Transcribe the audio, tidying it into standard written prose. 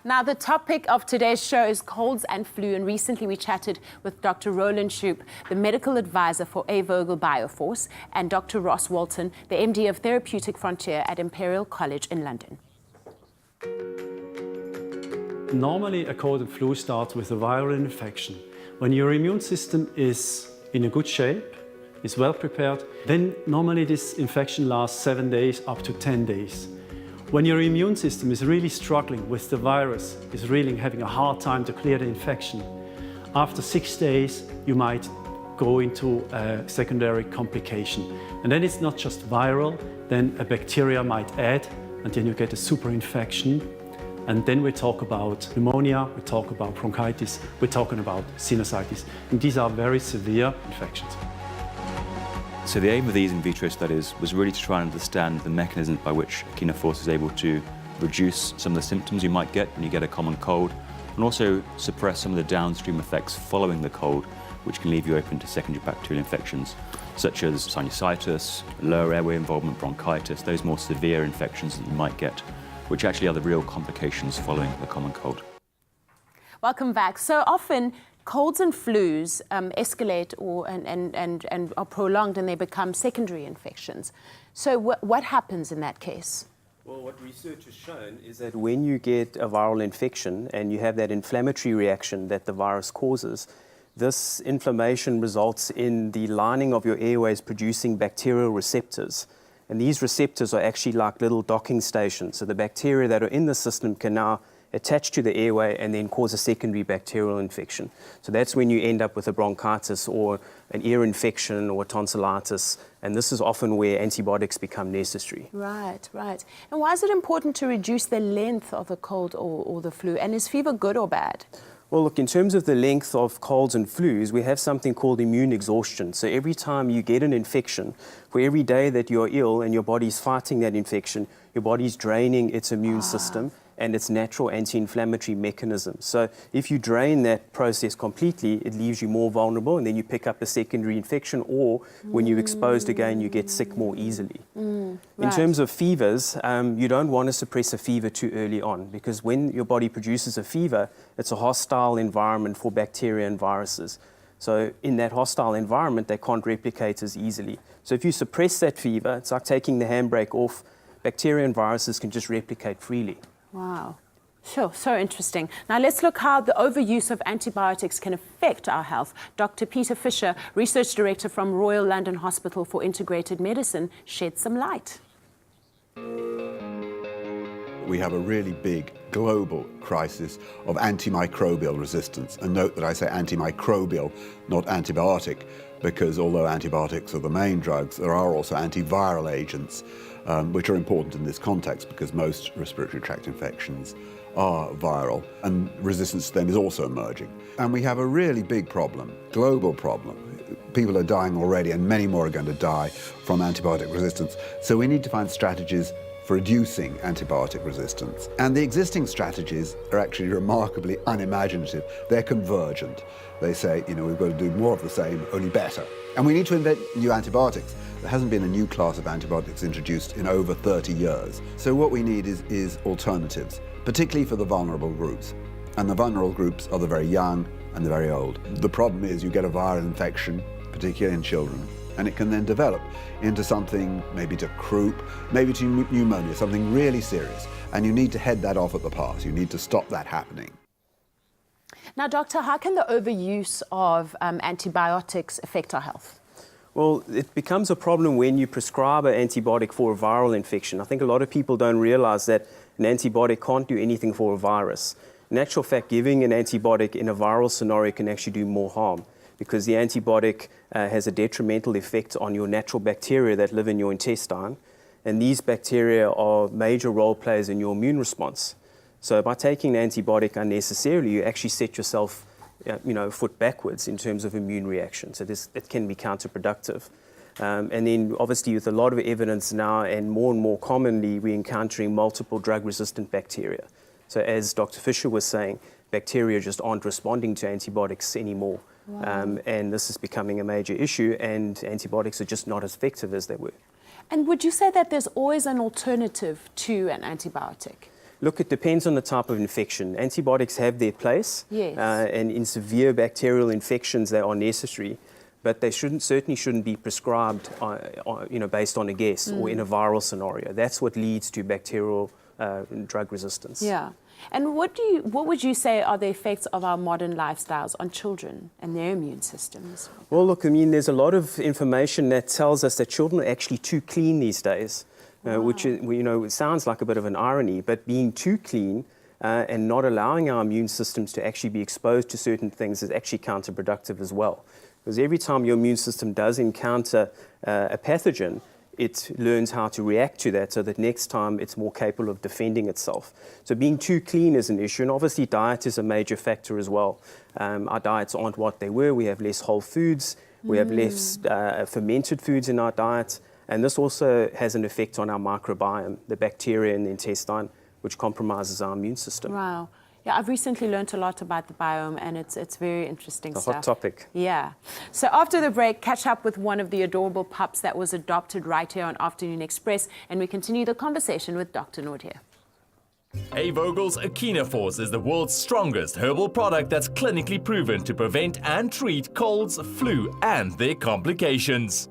Now, the topic of today's show is colds and flu, and recently we chatted with Dr. Roland Shoop, the medical advisor for A. Vogel Bioforce, and Dr. Ross Walton, the MD of Therapeutic Frontier at Imperial College in London. Normally, a cold and flu starts with a viral infection. When your immune system is in a good shape, is well prepared, then normally this infection lasts 7 days up to 10 days. When your immune system is really struggling with the virus, is really having a hard time to clear the infection, after 6 days you might go into a secondary complication. And then it's not just viral, then a bacteria might add, and then you get a super infection. And then we talk about pneumonia, we talk about bronchitis, we're talking about sinusitis. And these are very severe infections. So the aim of these in vitro studies was really to try and understand the mechanisms by which Echinaforce is able to reduce some of the symptoms you might get when you get a common cold, and also suppress some of the downstream effects following the cold, which can leave you open to secondary bacterial infections, such as sinusitis, lower airway involvement, bronchitis, those more severe infections that you might get, which actually are the real complications following the common cold. Welcome back. So often, colds and flus escalate and are prolonged, and they become secondary infections. So what happens in that case? Well, what research has shown is that when you get a viral infection and you have that inflammatory reaction that the virus causes, this inflammation results in the lining of your airways producing bacterial receptors. And these receptors are actually like little docking stations. So the bacteria that are in the system can now attach to the airway and then cause a secondary bacterial infection. So that's when you end up with a bronchitis or an ear infection or tonsillitis, and this is often where antibiotics become necessary. Right, right. And why is it important to reduce the length of the cold or the flu? And is fever good or bad? Well, look, in terms of the length of colds and flus, we have something called immune exhaustion. So every time you get an infection, for every day that you're ill and your body's fighting that infection, your body's draining its immune system and its natural anti-inflammatory mechanism. So if you drain that process completely, it leaves you more vulnerable, and then you pick up a secondary infection, or when you're exposed again, you get sick more easily. In terms of fevers, you don't want to suppress a fever too early on, because when your body produces a fever, it's a hostile environment for bacteria and viruses. So in that hostile environment, they can't replicate as easily. So if you suppress that fever, it's like taking the handbrake off. Bacteria and viruses can just replicate freely. Wow. Sure, so interesting. Now let's look how the overuse of antibiotics can affect our health. Dr. Peter Fisher, Research Director from Royal London Hospital for Integrated Medicine, sheds some light. We have a really big global crisis of antimicrobial resistance. And note that I say antimicrobial, not antibiotic, because although antibiotics are the main drugs, there are also antiviral agents, which are important in this context because most respiratory tract infections are viral, and resistance to them is also emerging. And we have a really big problem, global problem. People are dying already, and many more are going to die from antibiotic resistance. So we need to find strategies for reducing antibiotic resistance. And the existing strategies are actually remarkably unimaginative. They're convergent. They say, you know, we've got to do more of the same, only better. And we need to invent new antibiotics. There hasn't been a new class of antibiotics introduced in over 30 years. So what we need is alternatives, particularly for the vulnerable groups. And the vulnerable groups are the very young and the very old. The problem is you get a viral infection, particularly in children, and it can then develop into something, maybe to croup, maybe to pneumonia, something really serious. And you need to head that off at the pass. You need to stop that happening. Now, Doctor, how can the overuse of antibiotics affect our health? Well, it becomes a problem when you prescribe an antibiotic for a viral infection. I think a lot of people don't realize that an antibiotic can't do anything for a virus. In actual fact, giving an antibiotic in a viral scenario can actually do more harm, because the antibiotic has a detrimental effect on your natural bacteria that live in your intestine. And these bacteria are major role players in your immune response. So by taking an antibiotic unnecessarily, you actually set yourself foot backwards in terms of immune reaction. So it can be counterproductive. And then obviously with a lot of evidence now, and more commonly, we're encountering multiple drug-resistant bacteria. So as Dr. Fisher was saying, bacteria just aren't responding to antibiotics anymore. Wow. And this is becoming a major issue, and antibiotics are just not as effective as they were. And would you say that there's always an alternative to an antibiotic? Look, it depends on the type of infection. Antibiotics have their place, Yes. And in severe bacterial infections they are necessary, but they certainly shouldn't be prescribed based on a guess or in a viral scenario. That's what leads to bacterial drug resistance. Yeah. And what would you say are the effects of our modern lifestyles on children and their immune systems? Well, look, I mean, there's a lot of information that tells us that children are actually too clean these days, which is, it sounds like a bit of an irony, but being too clean and not allowing our immune systems to actually be exposed to certain things is actually counterproductive as well. Because every time your immune system does encounter a pathogen, it learns how to react to that so that next time it's more capable of defending itself. So being too clean is an issue, and obviously diet is a major factor as well. Our diets aren't what they were. We have less whole foods, we have less fermented foods in our diet, and this also has an effect on our microbiome, the bacteria in the intestine, which compromises our immune system. Wow. Yeah, I've recently learned a lot about the biome, and it's very interesting It's a stuff. hot topic. Yeah. So after the break, catch up with one of the adorable pups that was adopted right here on Afternoon Express, and we continue the conversation with Dr. Naude. Vogel's Echinaforce is the world's strongest herbal product that's clinically proven to prevent and treat colds, flu, and their complications.